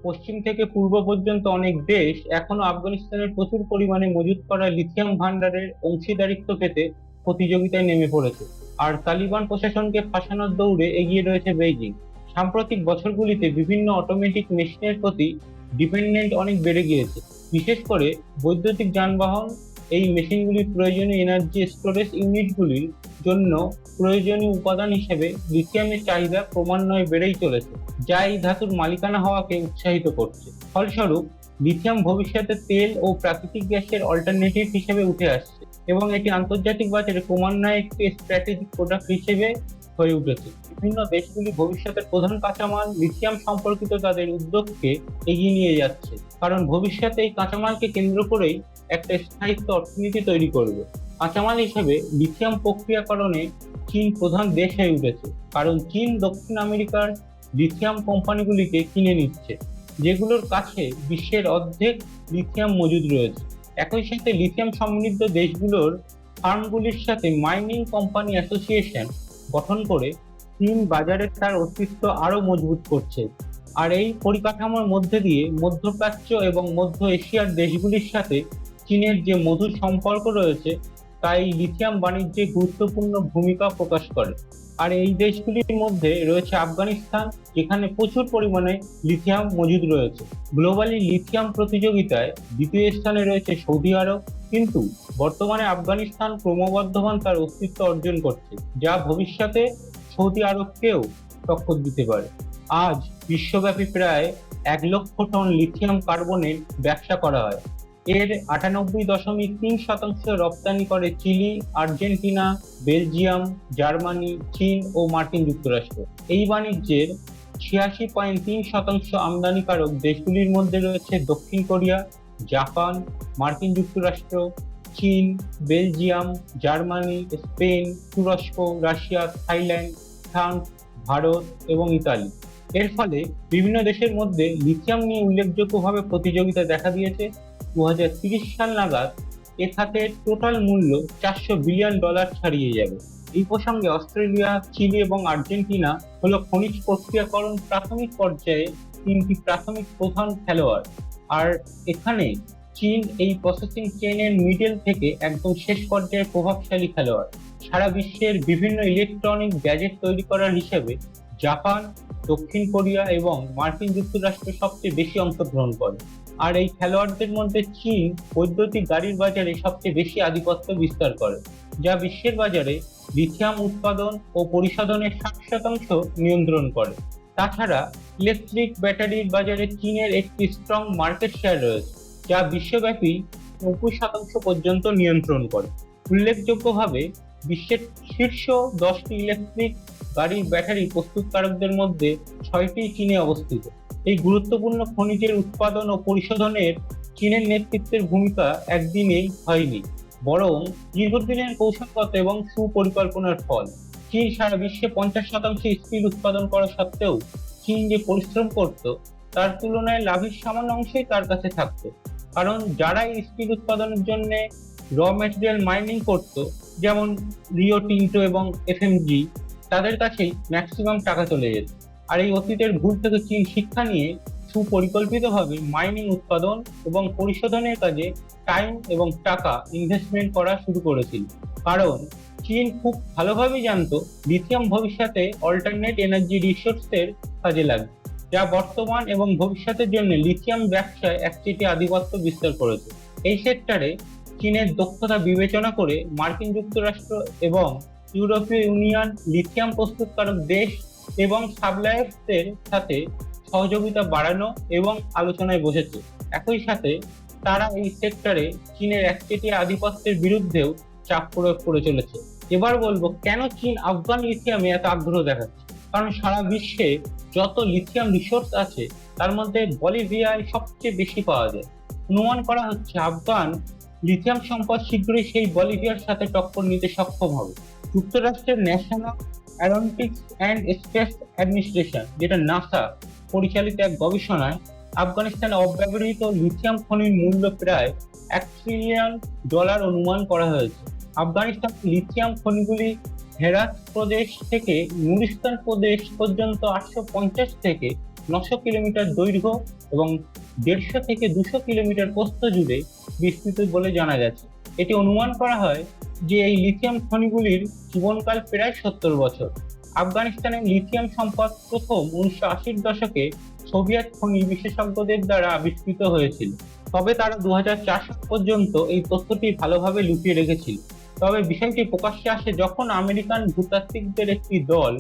পশ্চিম থেকে পূর্ব পর্যন্ত অনেক দেশ এখনো আফগানিস্তানের প্রচুর পরিমাণে মজুত করা লিথিয়াম ভান্ডারের অংশীদারিত্ব পেতে প্রতিযোগিতায় নেমে পড়েছে। আর তালিবান প্রশাসনকে ফাঁসানোর দৌড়ে এগিয়ে রয়েছে বেইজিং। সাম্প্রতিক বছরগুলিতে বিভিন্ন অটোমেটিক মেশিনের প্রতি ডিপেন্ডেন্ট অনেক বেড়ে গিয়েছে, বিশেষ করে বৈদ্যুতিক যানবাহন। এই মেশিনগুলির প্রয়োজনীয় এনার্জি স্টোরেজ ইউনিটগুলির জন্য প্রয়োজনীয় উপাদান হিসেবে লিথিয়ামের চাহিদা ক্রমান্বয়ে বেড়েই চলেছে, যা এই ধাতুর মালিকানা হওয়াকে উৎসাহিত করছে। ফলস্বরূপ লিথিয়াম ভবিষ্যতে তেল ও প্রাকৃতিক গ্যাসের অল্টারনেটিভ হিসেবে উঠে আসছে এবং এটি আন্তর্জাতিক বাজারে ক্রমান্বয়ে একটি স্ট্র্যাটেজিক প্রোডাক্ট হিসেবে হয়ে উঠেছে। বিভিন্ন দেশগুলি ভবিষ্যতের প্রধান কাঁচামাল লিথিয়াম সম্পর্কিত তাদের উদ্যোগকে এগিয়ে নিয়ে যাচ্ছে, কারণ ভবিষ্যতে এই কাঁচামালকে কেন্দ্র করেই একটা স্থায়িত্ব অর্থনীতি তৈরি করবে। কাঁচামাল হিসেবে লিথিয়াম প্রক্রিয়াকরণে চীন প্রধান দেশ হয়ে উঠেছে, কারণ চীন দক্ষিণ আমেরিকার লিথিয়াম কোম্পানিগুলিকে কিনে নিচ্ছে, যেগুলোর কাছে বিশ্বের অর্ধেক লিথিয়াম মজুদ রয়েছে। একই সাথে লিথিয়াম সমৃদ্ধ দেশগুলোর ফার্মগুলির সাথে মাইনিং কোম্পানি অ্যাসোসিয়েশন গঠন করে চীন বাজারে তার অস্তিত্ব আরো মজবুত করছে। আর এই পরিকাঠামোর মধ্যে দিয়ে মধ্যপ্রাচ্য এবং মধ্য এশিয়ার দেশগুলির সাথে চীনের যে মধুর সম্পর্ক রয়েছে, তাই লিথিয়াম বাণিজ্যে গুরুত্বপূর্ণ ভূমিকা প্রকাশ করে। আর এই দেশগুলির মধ্যে রয়েছে আফগানিস্তান, যেখানে প্রচুর পরিমাণে লিথিয়াম মজুদ রয়েছে। গ্লোবালি লিথিয়াম প্রতিযোগিতায় দ্বিতীয় স্থানে রয়েছে সৌদি আরব, কিন্তু বর্তমানে আফগানিস্তান ক্রমবর্ধমান তার অস্তিত্ব অর্জন করছে, যা ভবিষ্যতে সৌদি আরবকেও টক্কর দিতে পারে। আজ বিশ্বব্যাপী প্রায় 1 লক্ষ টন লিথিয়াম কার্বনেট ব্যবসা করা হয়। এর 98.3% রপ্তানি করে চিলি, আর্জেন্টিনা, বেলজিয়াম, জার্মানি, চীন ও মার্কিন যুক্তরাষ্ট্র। এই বাণিজ্যের 86.3% আমদানিকারক দেশগুলির মধ্যে রয়েছে দক্ষিণ কোরিয়া, জাপান, মার্কিন যুক্তরাষ্ট্র, চীন, বেলজিয়াম, জার্মানি, স্পেন, তুরস্ক, রাশিয়া, থাইল্যান্ড, ফ্রান্স, ভারত এবং ইতালি। এর ফলে বিভিন্ন দেশের মধ্যে লিথিয়াম নিয়ে উল্লেখযোগ্যভাবে প্রতিযোগিতা দেখা দিয়েছে। 2030 সাল নাগাদ এ খাতের টোটাল মূল্য $400 বিলিয়ন ছাড়িয়ে যাবে। এই প্রসঙ্গে অস্ট্রেলিয়া, চিলি এবং আর্জেন্টিনা হলো খনিজ প্রক্রিয়াকরণ প্রাথমিক পর্যায়ে তিনটি প্রাথমিক প্রধান খেলোয়াড়। আর এখানে চীন এই প্রসেসিং চেইনের মিডল থেকে একদম শেষ পর্যায়ে প্রভাবশালী খেলোয়াড়। সারা বিশ্বের বিভিন্ন ইলেকট্রনিক গ্যাজেট তৈরি করার হিসেবে জাপান, দক্ষিণ কোরিয়া এবং মার্কিন যুক্তরাষ্ট্র সবচেয়ে বেশি অংশগ্রহণ করে। আর এই খেলোয়াড়দের মধ্যে চীন বৈদ্যুতিক গাড়ির বাজারে সবচেয়ে বেশি আধিপত্য বিস্তার করে, যা বিশ্বের বাজারে লিথিয়াম উৎপাদন ও পরিশোধনের 60% নিয়ন্ত্রণ করে। তাছাড়া ইলেকট্রিক ব্যাটারির বাজারে চীনের একটি স্ট্রং মার্কেট শেয়ার রয়েছে, যা বিশ্বব্যাপী 90% পর্যন্ত নিয়ন্ত্রণ করে। উল্লেখযোগ্যভাবে বিশ্বের শীর্ষ 10টি ইলেকট্রিক গাড়ির ব্যাটারি প্রস্তুতকারকদের মধ্যে 6টি চীনে অবস্থিত। এই গুরুত্বপূর্ণ খনিজের উৎপাদন ও পরিশোধনের চীনের নেতৃত্বের ভূমিকা একদিনেই হয়নি, বরং দীর্ঘদিনের কৌশলগত এবং সুপরিকল্পনার ফল। চীন সারা বিশ্বে 50% স্টিল উৎপাদন করা সত্ত্বেও চীন যে পরিশ্রম করত, তার তুলনায় লাভের সামান্য অংশই তার কাছে থাকতো, কারণ যারা এই স্টিল উৎপাদনের জন্য র ম্যাটেরিয়াল মাইনিং করত, যেমন রিও টিন্টো এবং এফএমজি, তাদের কাছেই ম্যাক্সিমাম টাকা চলে যেত। আর এই অতীতের ভুল থেকে চীন শিক্ষা নিয়ে সুপরিকল্পিতভাবে মাইনিং, উৎপাদন এবং পরিশোধনের কাজে টাইম এবং টাকা ইনভেস্টমেন্ট করা শুরু করেছিল, কারণ চীন খুব ভালোভাবেই জানতো লিথিয়াম ভবিষ্যতে অল্টারনেট এনার্জি রিসোর্সের কাজে লাগবে, যা বর্তমান এবং ভবিষ্যতের জন্য লিথিয়াম ব্যবসায় একচেটিয়া আধিপত্য বিস্তার করেছে। এই সেক্টরে চীনের দক্ষতা বিবেচনা করে মার্কিন যুক্তরাষ্ট্র এবং ইউরোপীয় ইউনিয়ন লিথিয়াম প্রস্তুতকারক দেশ এবং সাপ্লায়ার্সদের সাথে সহযোগিতা বাড়ানো এবং আলোচনায় বসেছে। একই সাথে তারা এই সেক্টরে চীনের একচেটিয়া আধিপত্যের বিরুদ্ধেও চাপ প্রয়োগ করে চলেছে। এবার বলবো কেন চীন আফগান লিথিয়ামে এত আগ্রহ দেখাচ্ছে। কারণ সারা বিশ্বে যত লিথিয়াম রিসোর্স আছে, তার মধ্যে বলিভিয়ায় সবচেয়ে বেশি পাওয়া যায়। অনুমান করা হচ্ছে আফগান লিথিয়াম সম্পদ শীঘ্রই সেই বলিভিয়ার সাথে টক্কর নিতে সক্ষম হবে। যুক্তরাষ্ট্রের national Aeronautics and space administration, যেটা নাসা পরিচালিত এক গবেষণায় আফগানিস্তানে অব্যবহৃত লিথিয়াম খনির মূল্য প্রায় $1 ট্রিলিয়ন অনুমান করা হয়েছে। আফগানিস্তান লিথিয়াম খনিগুলি হেরাত প্রদেশ থেকে নুরিস্তান প্রদেশ পর্যন্ত 850 থেকে 900 কিলোমিটার দৈর্ঘ্য এবং 150 থেকে 200 কিলোমিটার প্রস্থ জুড়ে বিস্তৃত বলে জানা গেছে। এটি অনুমান করা হয় যে এই লিথিয়াম খনিগুলির জীবনকাল প্রায় 70 বছর। আফগানিস্তানের লিথিয়াম সম্পদ প্রথম 1980-র দশকে সোভিয়েত খনি বিশেষজ্ঞদের দ্বারা আবিষ্কৃত হয়েছিল, তবে তারা 2004 সাল পর্যন্ত এই তথ্যটি ভালোভাবে লুকিয়ে রেখেছিল। তবে বিষয়টি প্রকাশ্যে আসে যখন আমেরিকান ভূতাত্ত্বিকদের একটি দল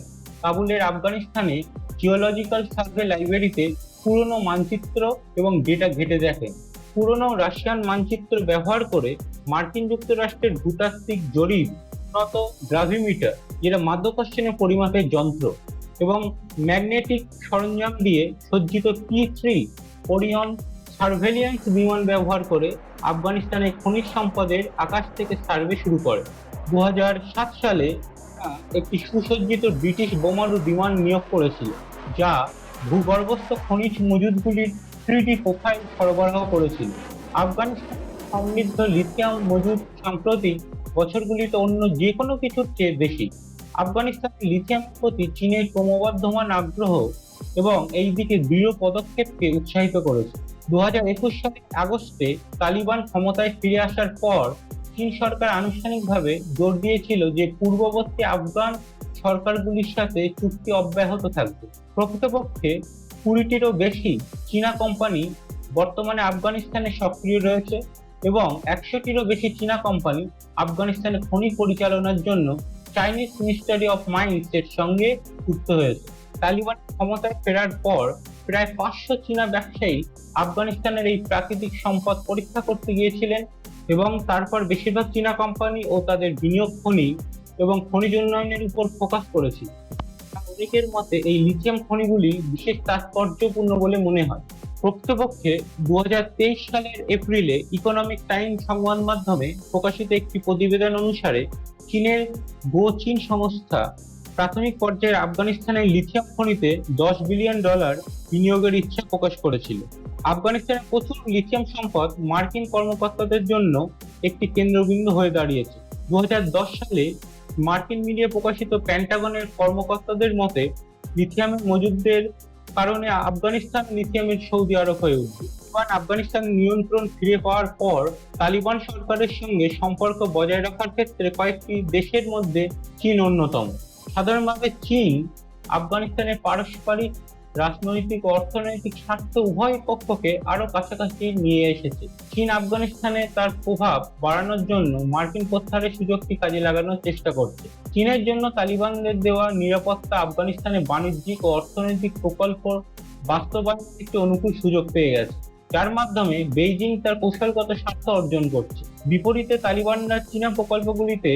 কাবুলের আফগানিস্তানে জিওলজিক্যাল সার্ভে লাইব্রেরিতে পুরনো মানচিত্র এবং ডেটা ঘেঁটে দেখেন। পুরনো রাশিয়ান মানচিত্র ব্যবহার করে মার্কিন যুক্তরাষ্ট্রের ভূতাত্ত্বিক জরিপ, উন্নত গ্রাভিমিটার, যেটা মাধ্যাকর্ষণীয় পরিমাপের যন্ত্র, এবং ম্যাগনেটিক সরঞ্জাম দিয়ে সজ্জিত P3 ওরিয়ন সার্ভেলিয়েন্স বিমান ব্যবহার করে আফগানিস্তানের খনিজ সম্পদের আকাশ থেকে সার্ভে শুরু করে। 2007 সালে একটি সুসজ্জিত ব্রিটিশ বোমারু বিমান নিয়োগ করেছিল, যা ভূগর্ভস্থ খনিজ মজুদগুলির 3D প্রোফাইল সরবরাহ করেছিল। আফগানিস্তান সমৃদ্ধ লিথিয়াম মজুদ সাম্প্রতিক বছরগুলিতে অন্য যে কোনো কিছুর চেয়ে বেশি। আফগানিস্তানের লিথিয়ামের প্রতি চীনের ক্রমবর্ধমান আগ্রহ এবং এই দিকে দৃঢ় পদক্ষেপকে উৎসাহিত করেছে। 2021 সালের আগস্টে তালিবান ক্ষমতায় ফিরে আসার পর চীন সরকার আনুষ্ঠানিকভাবে জোর দিয়েছিল যে পূর্ববর্তী আফগান সরকারগুলির সাথে চুক্তি অব্যাহত থাকবে। প্রকৃতপক্ষে 20টিরও বেশি চীনা কোম্পানি বর্তমানে আফগানিস্তানে সক্রিয় রয়েছে এবং 100টিরও বেশি চীনা কোম্পানি আফগানিস্তানে খনি পরিচালনার জন্য চাইনিজ মিনিস্ট্রি অফ মাইন্স এর সঙ্গে যুক্ত হয়েছে। তালিবান ক্ষমতায় ফেরার পর প্রায় 500 চীনা ব্যবসায়ী আফগানিস্তানের এই প্রাকৃতিক সম্পদ পরীক্ষা করতে গিয়েছিলেন এবং তারপর বেশিরভাগ চীনা কোম্পানি ও তাদের বিনিয়োগ খনি এবং খনিজ উন্নয়নের উপর ফোকাস করেছিল। অনেকের মতে এই লিথিয়াম খনিগুলি বিশেষ তাৎপর্যপূর্ণ বলে মনে হয়। প্রকৃতপক্ষে 2023 সালের এপ্রিলে ইকোনমিক টাইমস সংবাদ মাধ্যমে প্রকাশিত একটি প্রতিবেদন অনুসারে চীনের গো চীন সংস্থা প্রাথমিক পর্যায়ে আফগানিস্তানের লিথিয়াম খনিতে $10 বিলিয়ন বিনিয়োগের ইচ্ছা প্রকাশ করেছিল। আফগানিস্তানের প্রচুর লিথিয়াম সম্পদ মার্কিন কর্মকর্তাদের জন্য একটি কেন্দ্রবিন্দু হয়ে দাঁড়িয়েছে। 2010 সালে মার্কিন মিডিয়া প্রকাশিত পেন্টাগনের কর্মকর্তাদের মতে লিথিয়ামের মজুদের কারণে আফগানিস্তান লিথিয়ামের সৌদি আরব হয়ে উঠবে। আফগানিস্তান নিয়ন্ত্রণ ফিরে পাওয়ার পর তালিবান সরকারের সঙ্গে সম্পর্ক বজায় রাখার ক্ষেত্রে কয়েকটি দেশের মধ্যে চীন অন্যতম। সাধারণভাবে চীন আফগানিস্তানের পারস্পরিক রাজনৈতিক ও অর্থনৈতিক স্বার্থ উভয় পক্ষকে আরো কাছাকাছি নিয়ে এসেছে। চীন আফগানিস্তানে তার প্রভাব বাড়ানোর জন্য মার্কিন প্রত্যাহারের সুযোগটি কাজে লাগানোর চেষ্টা করছে। চীনের জন্য তালিবানদের দেওয়া নিরাপত্তা আফগানিস্তানে বাণিজ্যিক ও অর্থনৈতিক প্রকল্প বাস্তবায়নের একটি অনুকূল সুযোগ পেয়ে গেছে, যার মাধ্যমে বেইজিং তার কৌশলগত স্বার্থ অর্জন করছে। বিপরীতে তালিবানরা চীনা প্রকল্পগুলিতে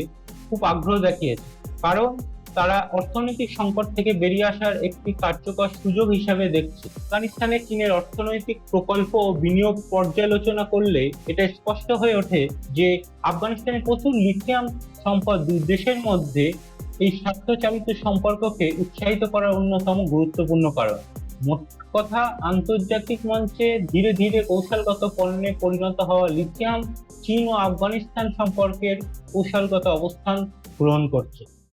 খুব আগ্রহ দেখিয়েছে, কারণ তারা অর্থনৈতিক সংকট থেকে বেরিয়ে আসার একটি কার্যকর সুযোগ হিসাবে দেখছে। আফগানিস্তানে চীনের অর্থনৈতিক প্রকল্প ও বিনিয়োগ পর্যালোচনা করলে এটা স্পষ্ট হয়ে ওঠে যে আফগানিস্তানের প্রচুর লিথিয়াম সম্পদ দুই দেশের মধ্যে এই স্বার্থচালিত সম্পর্ককে উৎসাহিত করার অন্যতম গুরুত্বপূর্ণ কারণ। মোট কথা, আন্তর্জাতিক মঞ্চে ধীরে ধীরে কৌশলগত পণ্যে পরিণত হওয়া লিথিয়াম চীন ও আফগানিস্তান সম্পর্কের কৌশলগত অবস্থান গ্রহণ করছে।